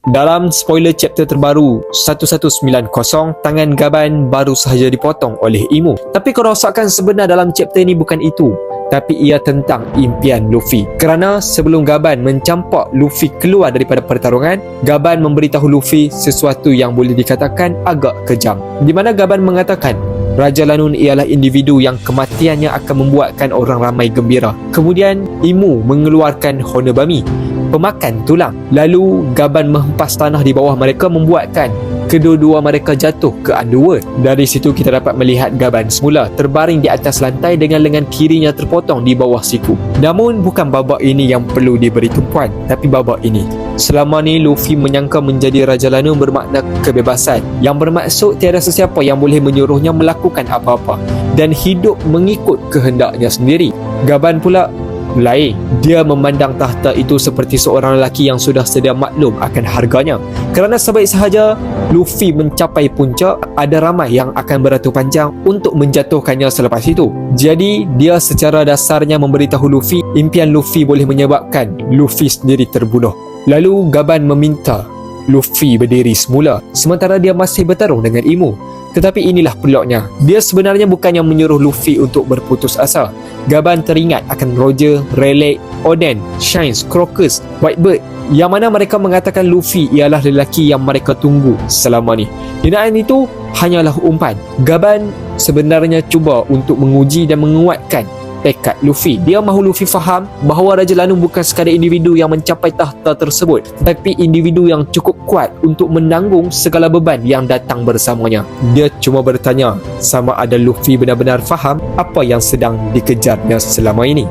Dalam spoiler chapter terbaru 1190, tangan Gaban baru sahaja dipotong oleh Imu. Tapi kerosakan sebenar dalam chapter ini bukan itu, tapi ia tentang impian Luffy. Kerana sebelum Gaban mencampak Luffy keluar daripada pertarungan, Gaban memberitahu Luffy sesuatu yang boleh dikatakan agak kejam, di mana Gaban mengatakan Raja Lanun ialah individu yang kematiannya akan membuatkan orang ramai gembira. Kemudian Imu mengeluarkan Honobami, pemakan tulang. Lalu Gaban menghempas tanah di bawah mereka, membuatkan kedua-dua mereka jatuh ke underworld. Dari situ kita dapat melihat Gaban semula terbaring di atas lantai dengan lengan kirinya terpotong di bawah siku. Namun bukan babak ini yang perlu diberi tumpuan, tapi babak ini. Selama ni Luffy menyangka menjadi Raja Lanun bermakna kebebasan, yang bermaksud tiada sesiapa yang boleh menyuruhnya melakukan apa-apa dan hidup mengikut kehendaknya sendiri. Gaban pula lain. Dia memandang tahta itu seperti seorang lelaki yang sudah sedia maklum akan harganya. Kerana sebaik sahaja Luffy mencapai puncak, ada ramai yang akan beratur panjang untuk menjatuhkannya selepas itu. Jadi dia secara dasarnya memberitahu Luffy impian Luffy boleh menyebabkan Luffy sendiri terbunuh. Lalu Gaban meminta Luffy berdiri semula sementara dia masih bertarung dengan Imu. Tetapi inilah plotnya. Dia sebenarnya bukannya menyuruh Luffy untuk berputus asa. Gaban teringat akan Roger, Rayleigh, Oden, Shines, Crocus, Whitebird, yang mana mereka mengatakan Luffy ialah lelaki yang mereka tunggu selama ni. Hinaan itu hanyalah umpan. Gaban sebenarnya cuba untuk menguji dan menguatkan tekad Luffy. Dia mahu Luffy faham bahawa Raja Lanun bukan sekadar individu yang mencapai tahta tersebut, tetapi individu yang cukup kuat untuk menanggung segala beban yang datang bersamanya. Dia cuma bertanya sama ada Luffy benar-benar faham apa yang sedang dikejarnya selama ini.